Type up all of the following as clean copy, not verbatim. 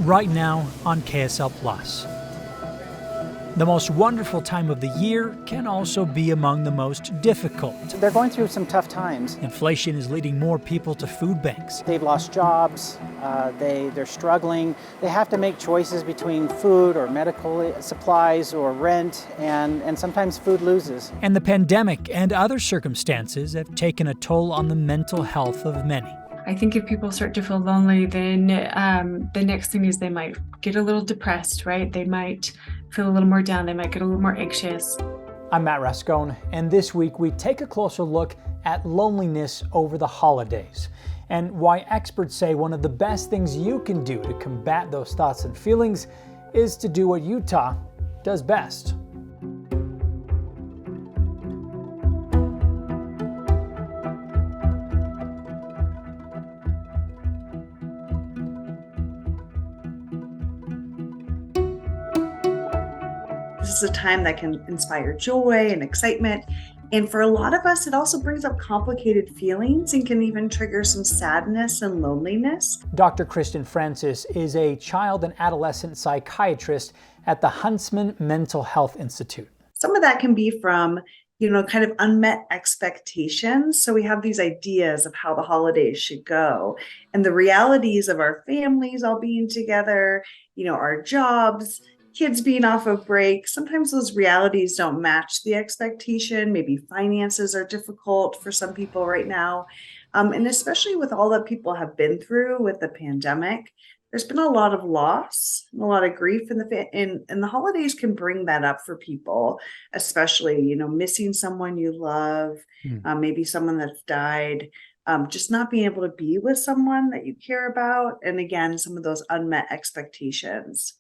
right now on KSL Plus. The most wonderful time of the year can also be among the most difficult. They're going through some tough times. Inflation is leading more people to food banks. They've lost jobs, they're struggling. They have to make choices between food or medical supplies or rent, and sometimes food loses. And the pandemic and other circumstances have taken a toll on the mental health of many. I think if people start to feel lonely, then the next thing is they might get a little depressed, right? They might feel a little more down. They might get a little more anxious. I'm Matt Rascone, and this week we take a closer look at loneliness over the holidays and why experts say one of the best things you can do to combat those thoughts and feelings is to do what Utah does best. This is a time that can inspire joy and excitement. And for a lot of us, it also brings up complicated feelings and can even trigger some sadness and loneliness. Dr. Kristen Francis is a child and adolescent psychiatrist at the Huntsman Mental Health Institute. Some of that can be from, kind of unmet expectations. So we have these ideas of how the holidays should go and the realities of our families all being together, our jobs, kids being off of break. Sometimes those realities don't match the expectation. Maybe finances are difficult for some people right now. And especially with all that people have been through with the pandemic, there's been a lot of loss, a lot of grief and the holidays can bring that up for people, especially, missing someone you love, maybe someone that's died, just not being able to be with someone that you care about. And again, some of those unmet expectations.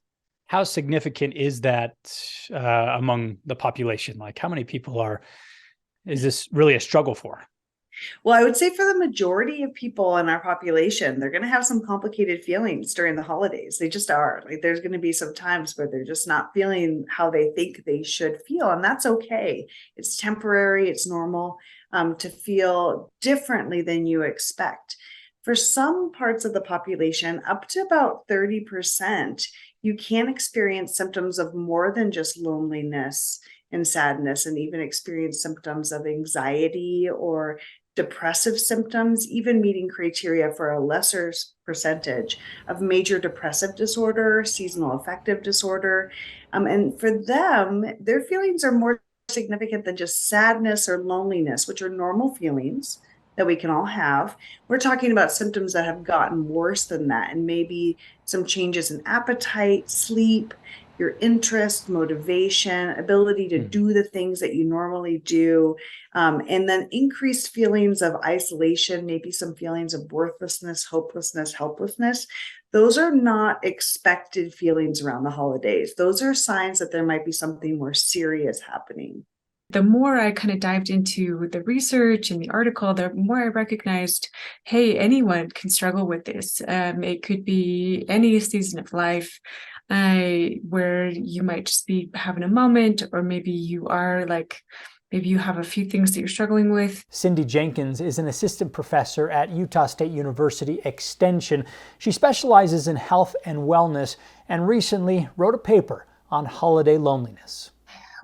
How significant is that among the population? Like how many people is this really a struggle for? Well, I would say for the majority of people in our population, they're going to have some complicated feelings during the holidays. They just are. Like there's going to be some times where they're just not feeling how they think they should feel. And that's okay. It's temporary. It's normal to feel differently than you expect. For some parts of the population, up to about 30%, you can experience symptoms of more than just loneliness and sadness, and even experience symptoms of anxiety or depressive symptoms, even meeting criteria for a lesser percentage of major depressive disorder, seasonal affective disorder. And for them, their feelings are more significant than just sadness or loneliness, which are normal feelings that we can all have. We're talking about symptoms that have gotten worse than that, and maybe some changes in appetite, sleep, your interest, motivation, ability to do the things that you normally do, and then increased feelings of isolation, maybe some feelings of worthlessness, hopelessness, helplessness. Those are not expected feelings around the holidays. Those are signs that there might be something more serious happening. The more I kind of dived into the research and the article, the more I recognized, hey, anyone can struggle with this. It could be any season of life where you might just be having a moment, or maybe you have a few things that you're struggling with. Cindy Jenkins is an assistant professor at Utah State University Extension. She specializes in health and wellness and recently wrote a paper on holiday loneliness.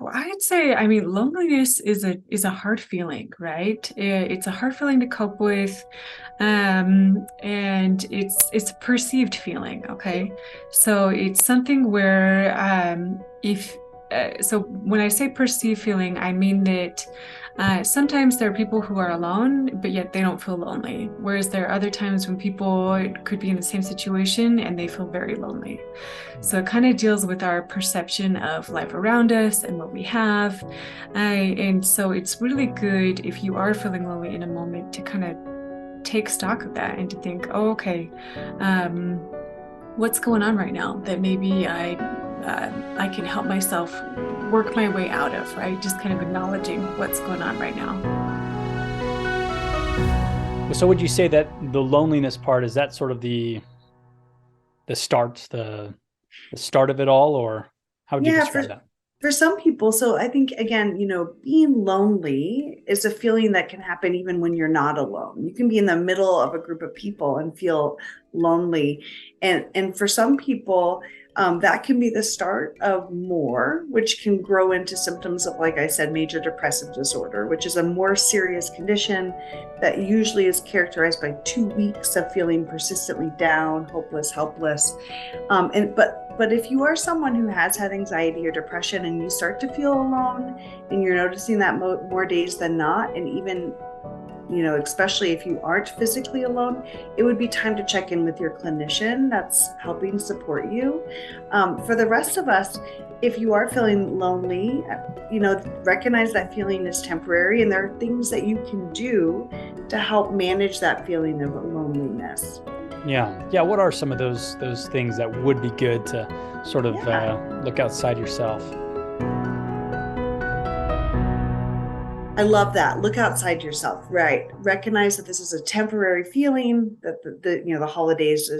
Well, I'd say, loneliness is a hard feeling, right? It's a hard feeling to cope with, and it's a perceived feeling. Okay, so it's something where so when I say perceived feeling, I mean that sometimes there are people who are alone, but yet they don't feel lonely. Whereas there are other times when people could be in the same situation and they feel very lonely. So it kind of deals with our perception of life around us and what we have. And so it's really good if you are feeling lonely in a moment to kind of take stock of that and to think, oh, okay, what's going on right now that maybe I can help myself work my way out of, right? Just kind of acknowledging what's going on right now. So would you say that the loneliness part, is that sort of the start of it all, or how would you describe that? For some people, so I think, again, being lonely is a feeling that can happen even when you're not alone. You can be in the middle of a group of people and feel lonely. And for some people, that can be the start of more, which can grow into symptoms of, like I said, major depressive disorder, which is a more serious condition that usually is characterized by 2 weeks of feeling persistently down, hopeless, helpless. But if you are someone who has had anxiety or depression and you start to feel alone and you're noticing that more days than not, and even, especially if you aren't physically alone, it would be time to check in with your clinician that's helping support you. For the rest of us, if you are feeling lonely, recognize that feeling is temporary, and there are things that you can do to help manage that feeling of loneliness. Yeah. What are some of those things that would be good to sort of look outside yourself? I love that. Look outside yourself, right? Recognize that this is a temporary feeling, that the holidays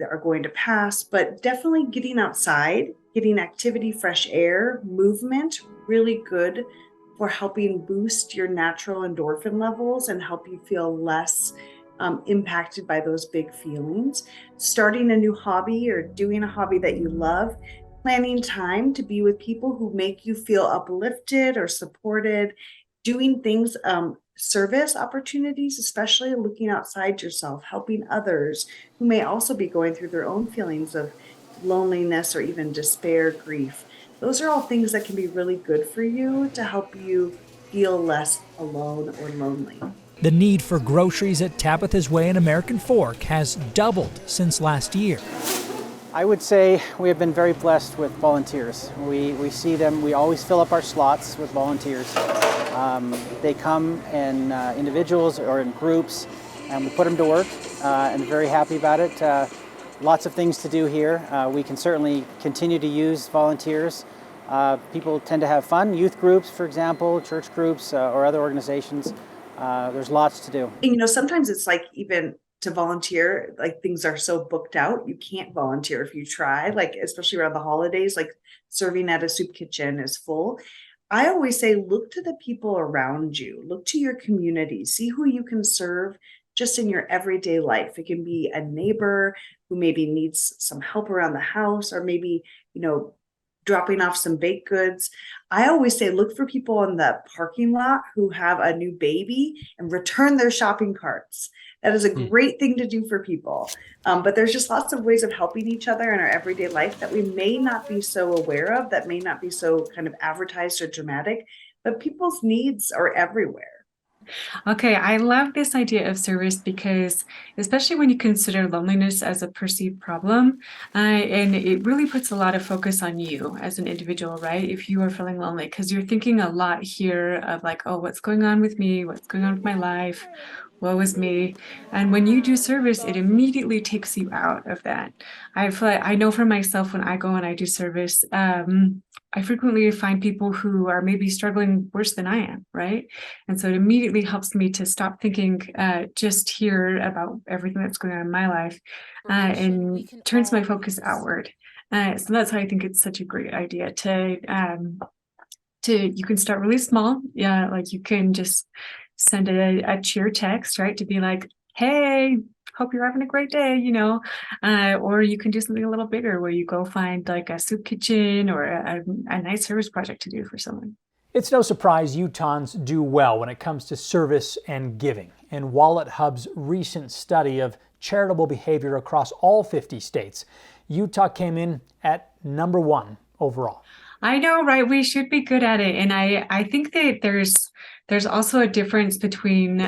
are going to pass, but definitely getting outside, getting activity, fresh air, movement, really good for helping boost your natural endorphin levels and help you feel less impacted by those big feelings. Starting a new hobby or doing a hobby that you love, planning time to be with people who make you feel uplifted or supported, doing things, service opportunities, especially looking outside yourself, helping others who may also be going through their own feelings of loneliness or even despair, grief. Those are all things that can be really good for you to help you feel less alone or lonely. The need for groceries at Tabitha's Way and American Fork has doubled since last year. I would say we have been very blessed with volunteers. We see them, we always fill up our slots with volunteers. They come in individuals or in groups, and we put them to work, and very happy about it. Lots of things to do here. We can certainly continue to use volunteers. People tend to have fun, youth groups, for example, church groups, or other organizations. There's lots to do. Sometimes it's like, even to volunteer, like, things are so booked out, you can't volunteer if you try, like, especially around the holidays, like serving at a soup kitchen is full. I always say, look to the people around you, look to your community, see who you can serve just in your everyday life. It can be a neighbor who maybe needs some help around the house, or maybe, dropping off some baked goods. I always say, look for people in the parking lot who have a new baby and return their shopping carts. That is a great thing to do for people. But there's just lots of ways of helping each other in our everyday life that we may not be so aware of, that may not be so kind of advertised or dramatic, but people's needs are everywhere. Okay, I love this idea of service because, especially when you consider loneliness as a perceived problem, and it really puts a lot of focus on you as an individual, right? If you are feeling lonely, because you're thinking a lot here of like, oh, what's going on with me? What's going on with my life? Woe is me. And when you do service, it immediately takes you out of that. I know for myself, when I go and I do service, I frequently find people who are maybe struggling worse than I am, right? And so it immediately helps me to stop thinking just here about everything that's going on in my life, and turns my focus outward. So that's why I think it's such a great idea to you can start really small. Yeah, like you can just send a cheer text, right? To be like, hey, hope you're having a great day, or you can do something a little bigger where you go find like a soup kitchen or a nice service project to do for someone. It's no surprise Utahns do well when it comes to service and giving. In Wallet Hub's recent study of charitable behavior across all 50 states, Utah came in at number 1 overall. I know, right? We should be good at it. And I think that there's also a difference between,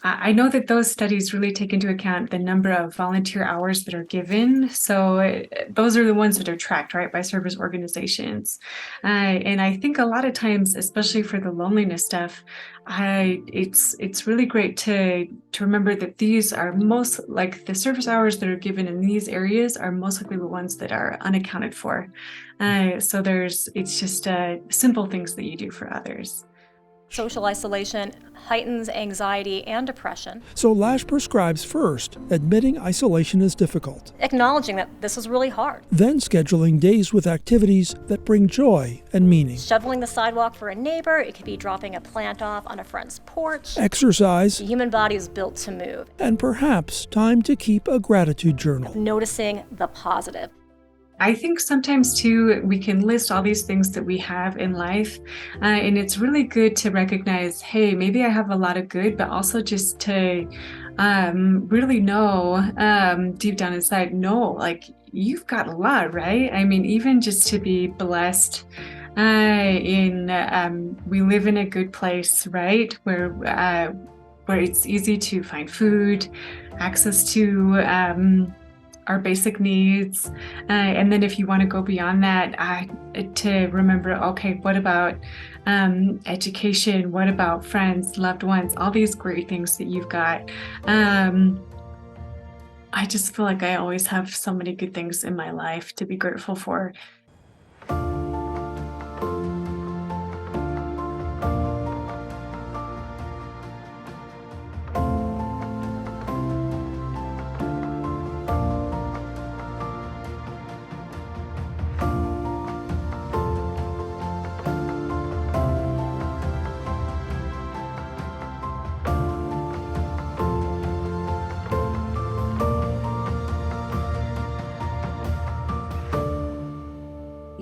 I know that those studies really take into account the number of volunteer hours that are given. So those are the ones that are tracked, right, by service organizations. And I think a lot of times, especially for the loneliness stuff, it's really great to remember that these are most, like, the service hours that are given in these areas are most likely the ones that are unaccounted for. So it's just simple things that you do for others. Social isolation heightens anxiety and depression. So Lash prescribes first, admitting isolation is difficult. Acknowledging that this is really hard. Then scheduling days with activities that bring joy and meaning. Shoveling the sidewalk for a neighbor, it could be dropping a plant off on a friend's porch. Exercise. The human body is built to move. And perhaps time to keep a gratitude journal. Noticing the positive. I think sometimes too, we can list all these things that we have in life, and it's really good to recognize, hey, maybe I have a lot of good, but also just to really know deep down inside, no, like you've got a lot, right? I mean, even just to be blessed we live in a good place, right? Where it's easy to find food, access to our basic needs, and then if you want to go beyond that, to remember, okay, what about education? What about friends, loved ones, all these great things that you've got? I just feel like I always have so many good things in my life to be grateful for.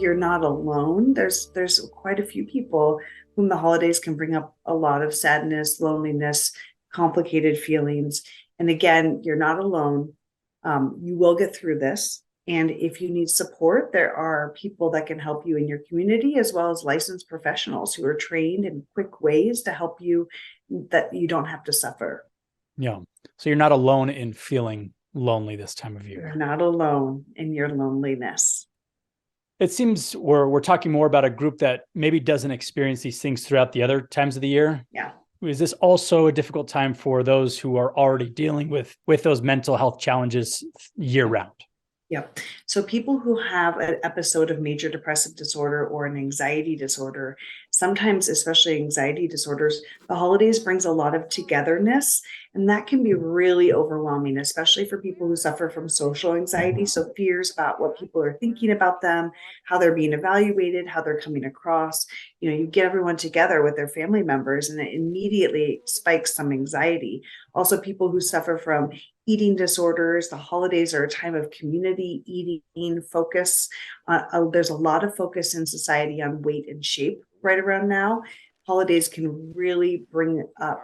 You're not alone. There's quite a few people whom the holidays can bring up a lot of sadness, loneliness, complicated feelings. And again, you're not alone. You will get through this. And if you need support, there are people that can help you in your community, as well as licensed professionals who are trained in quick ways to help you, that you don't have to suffer. Yeah. So you're not alone in feeling lonely this time of year. You're not alone in your loneliness. It seems we're talking more about a group that maybe doesn't experience these things throughout the other times of the year. Yeah. Is this also a difficult time for those who are already dealing with those mental health challenges year round? Yep. So people who have an episode of major depressive disorder or an anxiety disorder, sometimes, especially anxiety disorders, the holidays brings a lot of togetherness, and that can be really overwhelming, especially for people who suffer from social anxiety. So fears about what people are thinking about them, how they're being evaluated, how they're coming across. You get everyone together with their family members, and it immediately spikes some anxiety. Also, people who suffer from eating disorders, the holidays are a time of community eating focus. There's a lot of focus in society on weight and shape right around now. Holidays can really bring up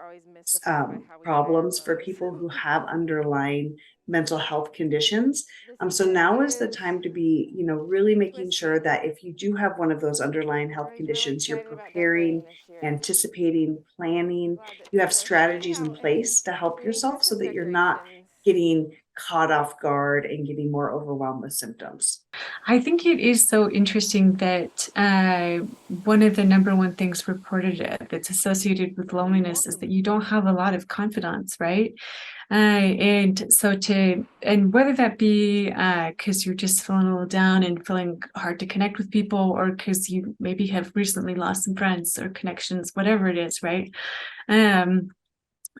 problems for people who have underlying mental health conditions. So now is the time to be, really making sure that if you do have one of those underlying health conditions, you're preparing, anticipating, planning, you have strategies in place to help yourself so that you're not getting caught off guard and getting more overwhelmed with symptoms. I think it is so interesting that one of the number one things reported that's associated with loneliness is that you don't have a lot of confidence, right? And whether that be because you're just feeling a little down and feeling hard to connect with people, or because you maybe have recently lost some friends or connections, whatever it is, right?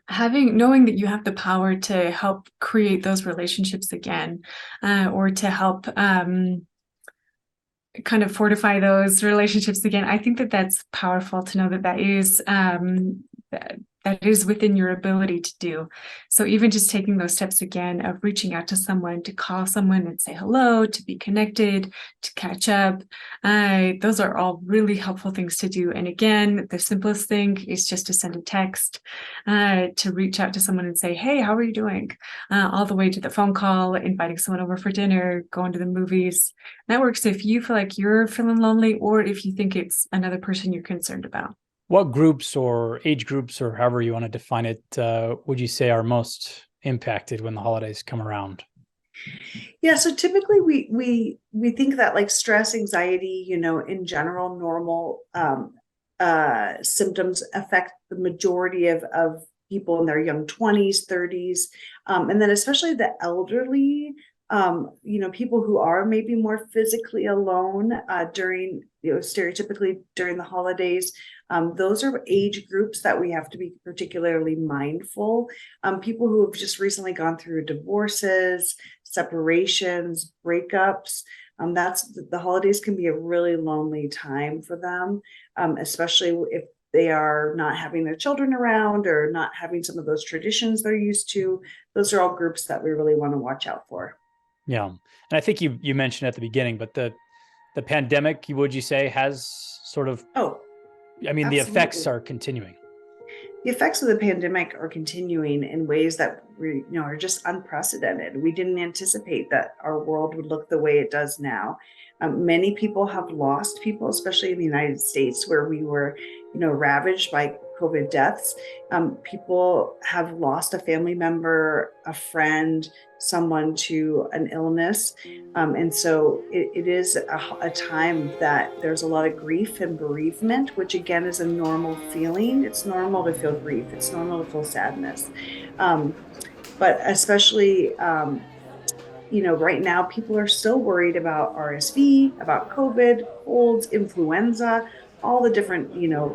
Knowing that you have the power to help create those relationships again, or to help kind of fortify those relationships again. I think that that's powerful to know that is that is within your ability to do. So even just taking those steps again of reaching out to someone, to call someone and say hello, to be connected, to catch up, those are all really helpful things to do. And again, the simplest thing is just to send a text, to reach out to someone and say, hey, how are you doing? All the way to the phone call, inviting someone over for dinner, going to the movies. That works if you feel like you're feeling lonely, or if you think it's another person you're concerned about. What groups or age groups, or however you want to define it, would you say are most impacted when the holidays come around? Yeah, so typically we think that like stress, anxiety, in general, normal symptoms affect the majority of people in their young 20s, 30s, and then especially the elderly. People who are maybe more physically alone during stereotypically during the holidays. Those are age groups that we have to be particularly mindful. People who have just recently gone through divorces, separations, breakups. The holidays can be a really lonely time for them, especially if they are not having their children around or not having some of those traditions they're used to. Those are all groups that we really want to watch out for. Yeah. And I think you mentioned at the beginning, but the pandemic, would you say, has sort of, Oh, I mean, the effects absolutely. are continuing. The effects of the pandemic are continuing in ways that are just unprecedented. We didn't anticipate that our world would look the way it does now. Many people have lost people, especially in the United States, where we were, ravaged by COVID deaths. People have lost a family member, a friend, someone to an illness. And so it is a time that there's a lot of grief and bereavement, which again is a normal feeling. It's normal to feel grief. It's normal to feel sadness. But especially, right now people are still worried about RSV, about COVID, colds, influenza, all the different,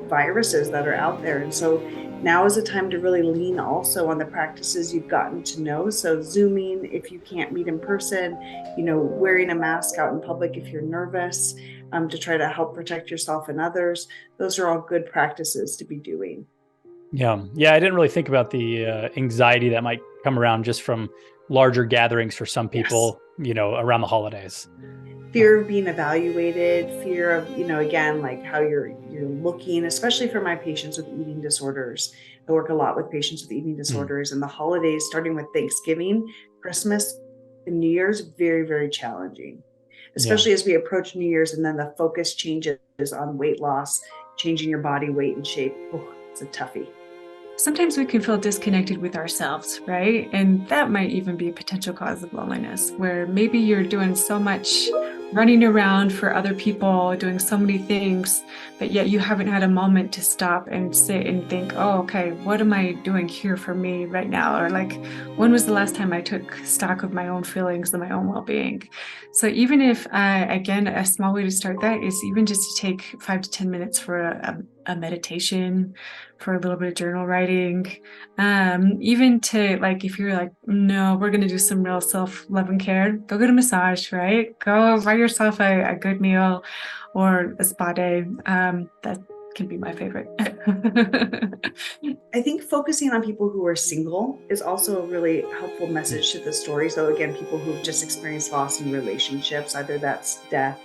viruses that are out there. And so now is a time to really lean also on the practices you've gotten to know. So Zooming, if you can't meet in person, wearing a mask out in public if you're nervous, to try to help protect yourself and others. Those are all good practices to be doing. Yeah. Yeah. I didn't really think about the anxiety that might come around just from larger gatherings for some people, around the holidays. Fear of being evaluated, fear of, again, like how you're looking, especially for my patients with eating disorders. I work a lot with patients with eating disorders, and the holidays, starting with Thanksgiving, Christmas, and New Year's, very, very challenging, especially as we approach New Year's, and then the focus changes on weight loss, changing your body weight and shape. Oh, it's a toughie. Sometimes we can feel disconnected with ourselves, right? And that might even be a potential cause of loneliness, where maybe you're doing so much running around for other people, doing so many things, but yet you haven't had a moment to stop and sit and think, oh, okay, what am I doing here for me right now? Or like, when was the last time I took stock of my own feelings and my own well-being? So even if, again, a small way to start that is even just to take 5 to 10 minutes for a meditation, for a little bit of journal writing, even to, like, if you're like, no, we're going to do some real self-love and care, go get a massage, right? Go buy yourself a good meal or a spa day. That can be my favorite. I think focusing on people who are single is also a really helpful message to the story. So again, people who've just experienced loss in relationships, either that's death,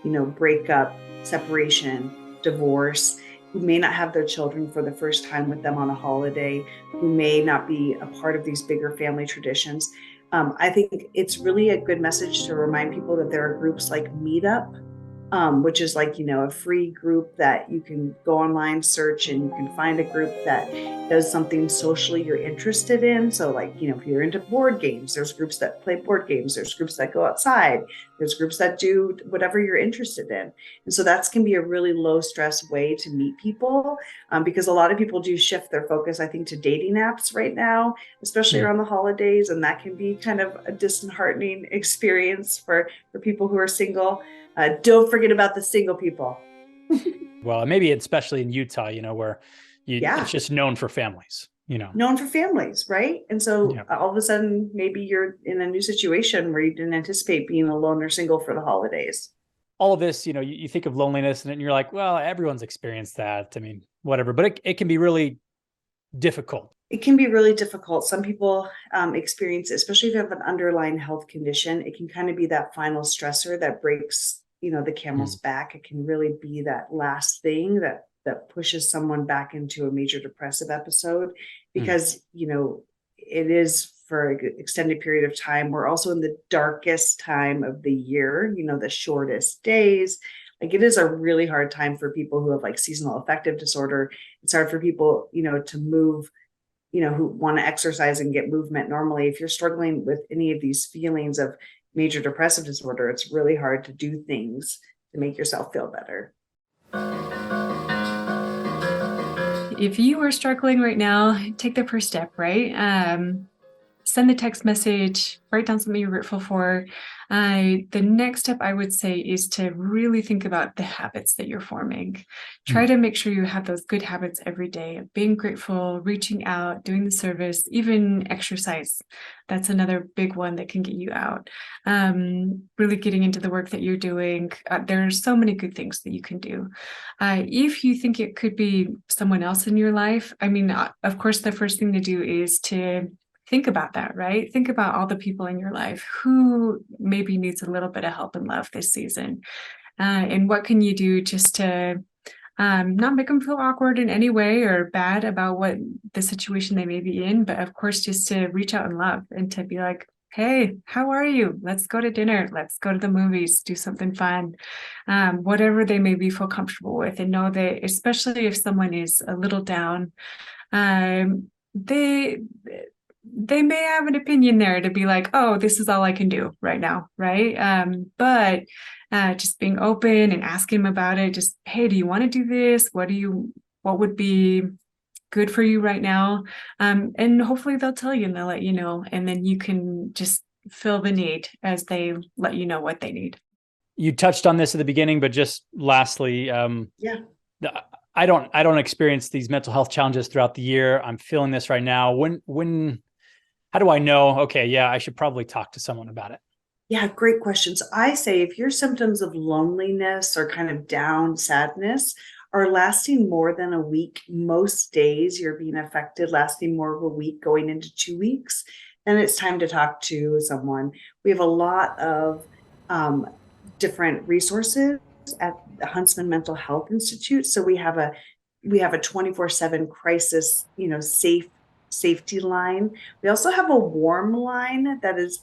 breakup, separation, divorce, who may not have their children for the first time with them on a holiday, who may not be a part of these bigger family traditions. I think it's really a good message to remind people that there are groups like Meetup, which is like, a free group that you can go online, search, and you can find a group that does something socially you're interested in. So like, if you're into board games, there's groups that play board games, there's groups that go outside, there's groups that do whatever you're interested in. And so that can be a really low stress way to meet people, because a lot of people do shift their focus, I think, to dating apps right now, especially around the holidays. And that can be kind of a disheartening experience for people who are single. Don't forget about the single people. Well, maybe especially in Utah, where it's just known for families, Known for families, right? And so all of a sudden, maybe you're in a new situation where you didn't anticipate being alone or single for the holidays. All of this, you think of loneliness and you're like, well, everyone's experienced that. I mean, whatever, but it can be really difficult. It can be really difficult. Some people experience it, especially if you have an underlying health condition. It can kind of be that final stressor that breaks the camel's back. It can really be that last thing that pushes someone back into a major depressive episode, because it is for an extended period of time. We're also in the darkest time of the year, the shortest days. Like, it is a really hard time for people who have like seasonal affective disorder. It's hard for people, to move, who want to exercise and get movement normally. If you're struggling with any of these feelings of major depressive disorder, it's really hard to do things to make yourself feel better. If you are struggling right now, take the first step, right? send the text message, write down something you're grateful for. The next step I would say is to really think about the habits that you're forming. Try to make sure you have those good habits every day of being grateful, reaching out, doing the service, even exercise. That's another big one that can get you out. Really getting into the work that you're doing. There are so many good things that you can do. If you think it could be someone else in your life, I mean, of course, the first thing to do is to think about that, right? Think about all the people in your life who maybe needs a little bit of help and love this season. And what can you do just to not make them feel awkward in any way or bad about what the situation they may be in, but of course, just to reach out and love and to be like, hey, how are you? Let's go to dinner. Let's go to the movies, do something fun, whatever they maybe feel comfortable with. And know that, especially if someone is a little down, they may have an opinion there to be like, oh, this is all I can do right now, right? But just being open and asking them about it, just, hey, do you want to do this? What would be good for you right now? And hopefully they'll tell you and they'll let you know, and then you can just fill the need as they let you know what they need. You touched on this at the beginning, but just lastly, I don't experience these mental health challenges throughout the year. I'm feeling this right now. How do I know, okay, yeah, I should probably talk to someone about it? Yeah, great questions. I say if your symptoms of loneliness or kind of down sadness are lasting more than a week, most days you're being affected lasting more of a week going into 2 weeks, then it's time to talk to someone. We have a lot of different resources at the Huntsman Mental Health Institute. So we have a 24/7 crisis, safety line. We also have a warm line that is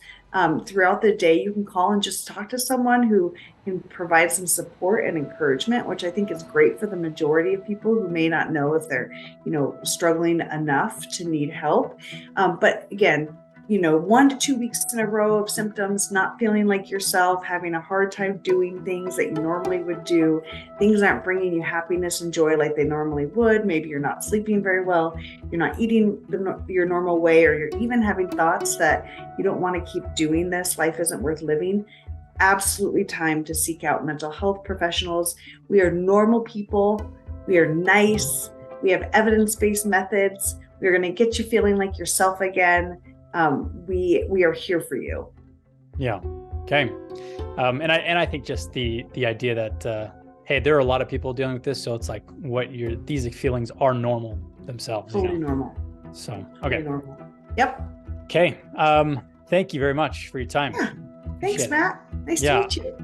throughout the day you can call and just talk to someone who can provide some support and encouragement, which I think is great for the majority of people who may not know if they're, struggling enough to need help. But again, 1 to 2 weeks in a row of symptoms, not feeling like yourself, having a hard time doing things that you normally would do, things aren't bringing you happiness and joy like they normally would. Maybe you're not sleeping very well, you're not eating your normal way, or you're even having thoughts that you don't want to keep doing this, life isn't worth living. Absolutely time to seek out mental health professionals. We are normal people. We are nice. We have evidence-based methods. We're going to get you feeling like yourself again. We are here for you. Yeah. Okay. And I think just the idea that, hey, there are a lot of people dealing with this. So it's like these feelings are normal themselves. Totally normal. So, okay. Totally normal. Yep. Okay. Thank you very much for your time. Yeah. Thanks, Matt. Nice to meet you.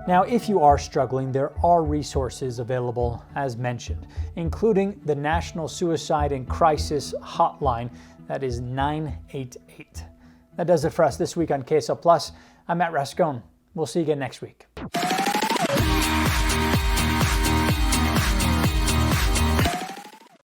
Now, if you are struggling, there are resources available, as mentioned, including the National Suicide and Crisis Hotline. That is 988. That does it for us this week on KSL Plus. I'm Matt Rascone. We'll see you again next week.